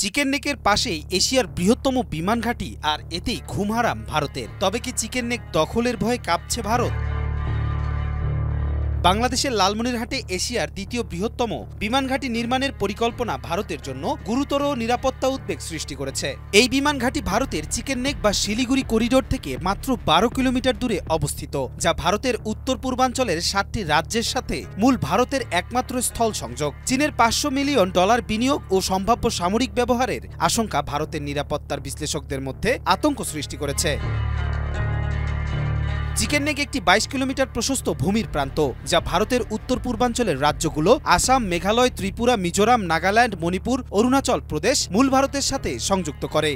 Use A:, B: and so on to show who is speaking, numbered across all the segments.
A: Chicken নেকের পাশেই এশিয়ার বৃহত্তম বিমান ঘাঁটি আর এতেই ঘুম হারাম ভারতের। তবে কি চিকেন নেক দখলের ভয়ে কাঁপছে ভারত? বাংলাদেশের লালমনিরহাটে এশিয়ার দ্বিতীয় বৃহত্তম বিমান ঘাঁটি নির্মাণের পরিকল্পনা ভারতের জন্য গুরুতর নিরাপত্তা উদ্বেগ সৃষ্টি করেছে। এই বিমান ঘাঁটি ভারতের চিকেন নেক বা শিলিগুড়ি করিডোর থেকে মাত্র ১২ কিলোমিটার দূরে অবস্থিত, যা ভারতের উত্তর পূর্বাঞ্চলের ৭টি রাজ্যের সাথে মূল ভারতের একমাত্র স্থল সংযোগ। চীনের $৫০০ মিলিয়ন বিনিয়োগ ও সম্ভাব্য সামরিক ব্যবহারের আশঙ্কা ভারতের নিরাপত্তার বিশ্লেষকদের মধ্যে আতঙ্ক সৃষ্টি করেছে। চিকেন নেক একটি ২২ কিলোমিটার প্রশস্ত ভূমির প্রান্ত, যা ভারতের উত্তর পূর্বাঞ্চলের রাজ্যগুলো আসাম, মেঘালয়, ত্রিপুরা, মিজোরাম, নাগাল্যান্ড, মণিপুর, অরুণাচল প্রদেশ মূল ভারতের সাথে সংযুক্ত করে।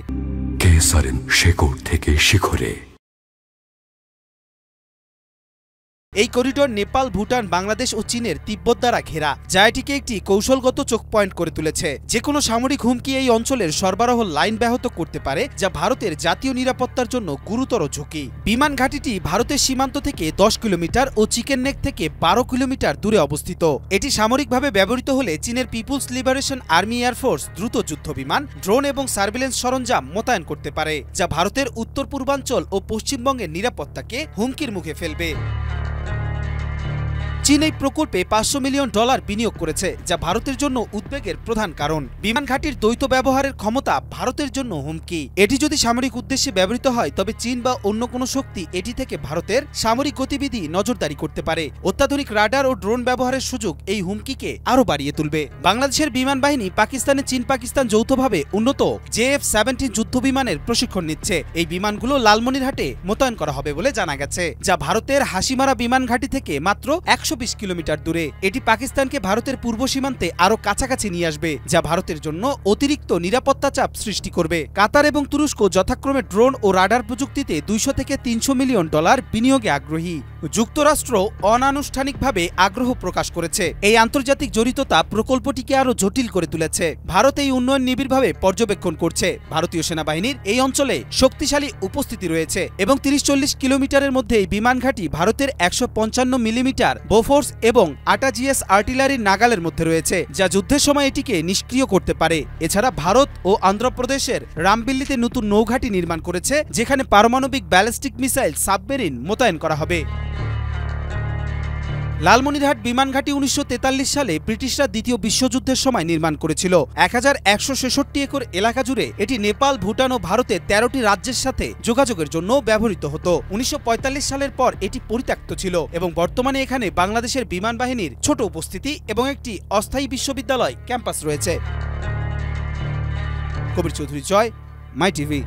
B: শেকড় থেকে শিখরে
A: এই করিডোর নেপাল, ভুটান, বাংলাদেশ ও চীনের তিব্বত দ্বারা ঘেরা, যা এটিকে একটি কৌশলগত চোখ পয়েন্ট করে তুলেছে। যে কোনো সামরিক হুমকি এই অঞ্চলের সরবরাহ লাইন ব্যাহত করতে পারে, যা ভারতের জাতীয় নিরাপত্তার জন্য গুরুতর ঝুঁকি। বিমান ঘাঁটিটি ভারতের সীমান্ত থেকে ১০ কিলোমিটার ও চিকেন নেক থেকে ১২ কিলোমিটার দূরে অবস্থিত। এটি সামরিকভাবে ব্যবহৃত হলে চীনের পিপুলস লিবারেশন আর্মি এয়ারফোর্স দ্রুত যুদ্ধ বিমান, ড্রোন এবং সার্ভেলেন্স সরঞ্জাম মোতায়েন করতে পারে, যা ভারতের উত্তর পূর্বাঞ্চল ও পশ্চিমবঙ্গের নিরাপত্তাকে হুমকির মুখে ফেলবে। চীন এই প্রকল্পে $৫০০ মিলিয়ন বিনিয়োগ করেছে, যা ভারতের জন্য উদ্বেগের প্রধান কারণ। বিমান ঘাঁটির দ্বৈত ব্যবহারের ক্ষমতা ভারতের জন্য হুমকি। এটি যদি সামরিক উদ্দেশ্যে ব্যবহৃত হয়, তবে চীন বা অন্য কোনো শক্তি এটি থেকে ভারতের সামরিক গতিবিধি নজরদারি করতে পারে। অত্যাধুনিক রাডার ও ড্রোন ব্যবহারের সুযোগ এই হুমকিকে আরও বাড়িয়ে তুলবে। বাংলাদেশের বিমান বাহিনী পাকিস্তানে চীন পাকিস্তান যৌথভাবে উন্নত JF-17 যুদ্ধ বিমানের প্রশিক্ষণ নিচ্ছে। এই বিমানগুলো লালমনিরহাটে মোতায়েন করা হবে বলে জানা গেছে, যা ভারতের হাসিমারা বিমান ঘাঁটি থেকে মাত্র ১২০ কিলোমিটার দূরে। এটি পাকিস্তানকে ভারতের পূর্ব সীমান্তে আরো কাছাকাছি নিয়ে আসবে, যা ভারতের জন্য অতিরিক্ত নিরাপত্তা চাপ সৃষ্টি করবে। কাতার এবং তুরস্ক যথাক্রমে ড্রোন ও রাডার প্রযুক্তিতে $২০০ থেকে $৩০০ মিলিয়ন বিনিয়োগে আগ্রহী। যুক্তরাষ্ট্র অনানুষ্ঠানিকভাবে আগ্রহ প্রকাশ করেছে। এই আন্তর্জাতিক জড়িততা প্রকল্পটিকে আরো জটিল করে তুলেছে। ভারত এই উন্নয়ন নিবিড়ভাবে পর্যবেক্ষণ করছে। ভারতীয় সেনাবাহিনীর এই অঞ্চলে শক্তিশালী উপস্থিতি রয়েছে এবং ৩০-৪০ কিলোমিটারের মধ্যে এই বিমান ঘাঁটি ভারতের ১৫৫ মিলিমিটার বোফোর্স এবং ATAGS আর্টিলারির নাগালের মধ্যে রয়েছে, যা যুদ্ধের সময় এটিকে নিষ্ক্রিয় করতে পারে। এছাড়া ভারত ও অন্ধ্রপ্রদেশের রামবিল্লিতে নতুন নৌঘাঁটি নির্মাণ করেছে, যেখানে পারমাণবিক ব্যালিস্টিক মিসাইল সাবমেরিন মোতায়েন করা হবে। লালমনিরহাট বিমান ঘাঁটি ১৯৪৩ সালে ব্রিটিশরা দ্বিতীয় বিশ্বযুদ্ধের সময় নির্মাণ করেছিল। ১১৬৬ একর এলাকা জুড়ে এটি নেপাল, ভুটান ও ভারতের ১৩টি রাজ্যের সাথে যোগাযোগের জন্য ব্যবহৃত হতো। ১৯৪৫ সালের পর এটি পরিত্যক্ত ছিল এবং বর্তমানে এখানে বাংলাদেশের বিমান বাহিনীর ছোট উপস্থিতি এবং একটি অস্থায়ী বিশ্ববিদ্যালয় ক্যাম্পাস রয়েছে। কবির চৌধুরী জয়, মাই টিভি।